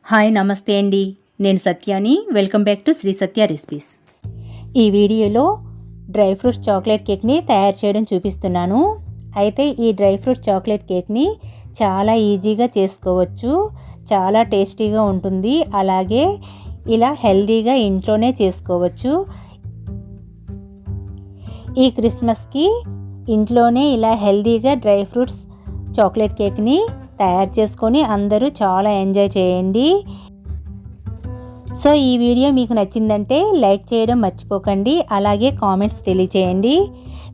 Hi నమస్తే అండి, నేను సత్యాని. Welcome back to Sri Satya recipes. ఈ వీడియోలో డ్రై ఫ్రూట్స్ చాక్లెట్ కేక్ని తయారు చేయడం చూపిస్తున్నాను. అయితే ఈ డ్రై ఫ్రూట్స్ చాక్లెట్ కేక్ని చాలా ఈజీగా చేసుకోవచ్చు, చాలా టేస్టీగా ఉంటుంది. అలాగే ఇలా హెల్తీగా ఇంట్లోనే చేసుకోవచ్చు. ఈ క్రిస్మస్కి ఇంట్లోనే ఇలా హెల్తీగా డ్రై ఫ్రూట్స్ చాక్లెట్ కేక్ని తయారు చేసుకొని అందరూ చాలా ఎంజాయ్ చేయండి. సో ఈ వీడియో మీకు నచ్చిందంటే లైక్ చేయడం మర్చిపోకండి. అలాగే కామెంట్స్ తెలియచేయండి.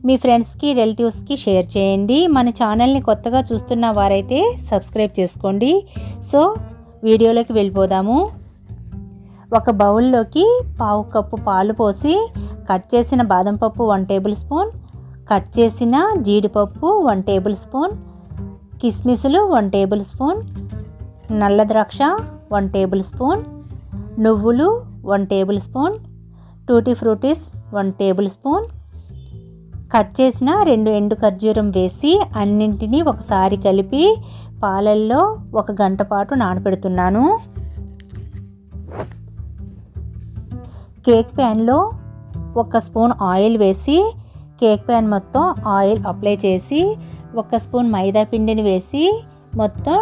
మీ ఫ్రెండ్స్కి రిలేటివ్స్కి షేర్ చేయండి. మన ఛానల్ని కొత్తగా చూస్తున్న వారైతే సబ్స్క్రైబ్ చేసుకోండి. సో వీడియోలోకి వెళ్ళిపోదాము. ఒక బౌల్లోకి పావు కప్పు పాలు పోసి కట్ చేసిన బాదం పప్పు 1 టేబుల్ స్పూన్, కట్ చేసిన జీడిపప్పు 1 టేబుల్ స్పూన్, కిస్మిస్లు 1 టేబుల్ స్పూన్, నల్ల ద్రాక్ష 1 టేబుల్ స్పూన్, నువ్వులు 1 tablespoon, tutti fruttis 1 tablespoon, cut చేసిన 2 ఎండు ఖర్జూరం వేసి అన్నింటినీ ఒకసారి కలిపి పాలల్లో 1 గంట పాటు నానబెడుతున్నాను. కేక్ ప్యాన్లో 1 స్పూన్ ఆయిల్ వేసి కేక్ ప్యాన్ మొత్తం ఆయిల్ అప్లై చేసి 1 స్పూన్ మైదా పిండిని వేసి మొత్తం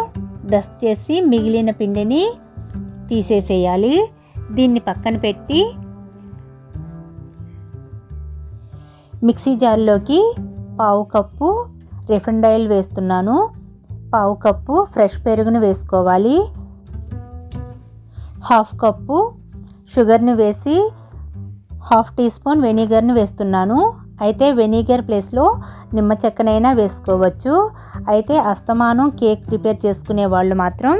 డస్ట్ చేసి మిగిలిన పిండిని తీసేసేయాలి. దీన్ని పక్కన పెట్టి మిక్సీ జార్లోకి పావు కప్పు రిఫైండ్ ఆయిల్ వేస్తున్నాను. పావు కప్పు ఫ్రెష్ పెరుగును వేసుకోవాలి. హాఫ్ కప్పు షుగర్ని వేసి 1/2 టీ స్పూన్ వెనిగర్ని వేస్తున్నాను. అయితే వెనిగర్ ప్లేస్లో నిమ్మ చెక్కనైనా వేసుకోవచ్చు. అయితే అస్తమానం కేక్ ప్రిపేర్ చేసుకునే వాళ్ళు మాత్రం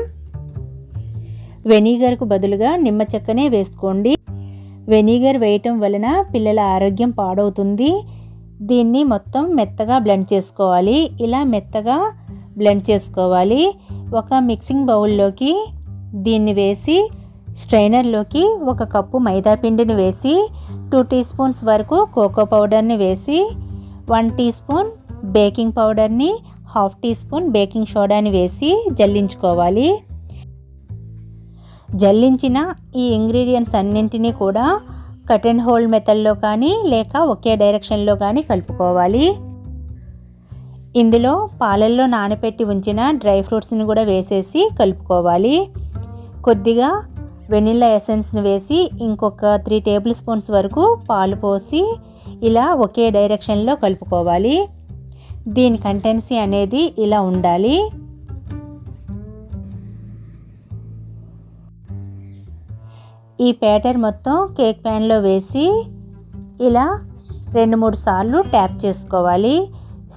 వెనిగర్కు బదులుగా నిమ్మ చెక్కనే వేసుకోండి. వెనిగర్ వేయటం వలన పిల్లల ఆరోగ్యం పాడవుతుంది. దీన్ని మొత్తం మెత్తగా బ్లెండ్ చేసుకోవాలి. ఇలా మెత్తగా బ్లెండ్ చేసుకోవాలి. ఒక మిక్సింగ్ బౌల్లోకి దీన్ని వేసి స్ట్రైనర్లోకి 1 కప్పు మైదా పిండిని వేసి 2 టీ స్పూన్స్ వరకు కోకో పౌడర్ని వేసి 1 టీ స్పూన్ బేకింగ్ పౌడర్ని 1/2 టీ స్పూన్ బేకింగ్ సోడాని వేసి జల్లించుకోవాలి. జల్లించిన ఈ ఇంగ్రీడియంట్స్ అన్నింటినీ కూడా కట్ అండ్ హోల్డ్ మెథడ్లో కానీ లేక ఒకే డైరెక్షన్లో కానీ కలుపుకోవాలి. ఇందులో పాలల్లో నానబెట్టి ఉంచిన డ్రై ఫ్రూట్స్ని కూడా వేసేసి కలుపుకోవాలి. కొద్దిగా వెనిల్లా ఎసెన్స్ని వేసి ఇంకొక 3 టేబుల్ స్పూన్స్ వరకు పాలు పోసి ఇలా ఒకే డైరెక్షన్లో కలుపుకోవాలి. దీని కంటెన్సీ అనేది ఇలా ఉండాలి. ఈ బ్యాటర్ మొత్తం కేక్ ప్యాన్లో వేసి ఇలా 2-3 సార్లు ట్యాప్ చేసుకోవాలి.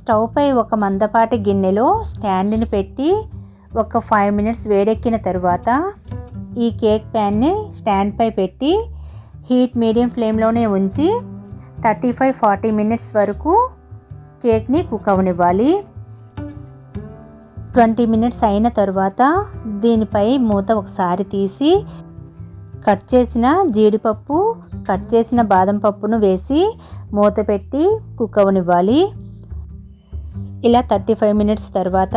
స్టవ్ పై ఒక మందపాటి గిన్నెలో స్టాండ్ని పెట్టి ఒక 5 మినిట్స్ వేడెక్కిన తర్వాత ఈ కేక్ ప్యాన్ని స్టాండ్ పై పెట్టి హీట్ మీడియం ఫ్లేమ్లోనే ఉంచి 35-40 మినిట్స్ వరకు కేక్ని కుక్ అవనివ్వాలి. 20 మినిట్స్ అయిన తర్వాత దీనిపై మూత ఒకసారి తీసి కట్ చేసిన జీడిపప్పు, కట్ చేసిన బాదం పప్పును వేసి మూత పెట్టి కుక్ అవనివ్వాలి. ఇలా 35 మినిట్స్ తర్వాత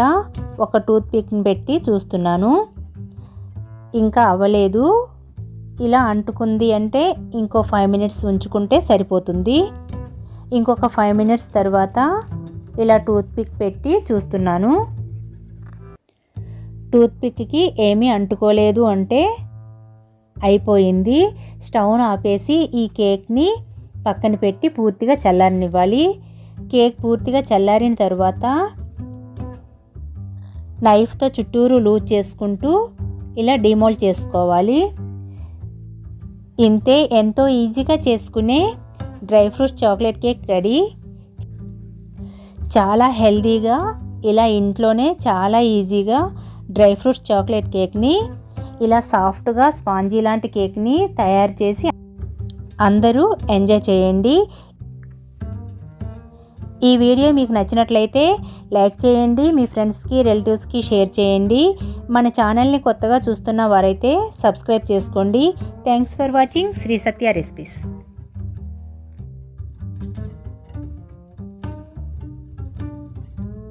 ఒక టూత్ పిక్ని పెట్టి చూస్తున్నాను. ఇంకా అవ్వలేదు. ఇలా అంటుకుంది అంటే ఇంకో 5 మినిట్స్ ఉంచుకుంటే సరిపోతుంది. ఇంకొక 5 మినిట్స్ తర్వాత ఇలా టూత్ పిక్ పెట్టి చూస్తున్నాను. టూత్ పిక్కి ఏమీ అంటుకోలేదు అంటే అయిపోయింది. స్టవ్ను ఆపేసి ఈ కేక్ని పక్కన పెట్టి పూర్తిగా చల్లారనివ్వాలి. కేక్ పూర్తిగా చల్లారిన తర్వాత నైఫ్తో చుట్టూరు లూజ్ చేసుకుంటూ ఇలా డిమోల్డ్ చేసుకోవాలి. ఇంతే, ఎంతో ఈజీగా చేసుకునే dry fruits chocolate cake ready. చాలా హెల్తీగా ఇలా ఇంట్లోనే చాలా ఈజీగా డ్రై ఫ్రూట్స్ చాక్లెట్ కేక్ని ఇలా సాఫ్ట్గా స్పాంజీ లాంటి కేక్ని తయారు చేసి అందరూ ఎంజాయ్ చేయండి. ఈ వీడియో మీకు నచ్చినట్లయితే లైక్ చేయండి. మీ ఫ్రెండ్స్కి రిలేటివ్స్కి షేర్ చేయండి. మన ఛానల్ని కొత్తగా చూస్తున్న వారైతే సబ్స్క్రైబ్ చేసుకోండి. Thanks for watching Shri Satya recipes.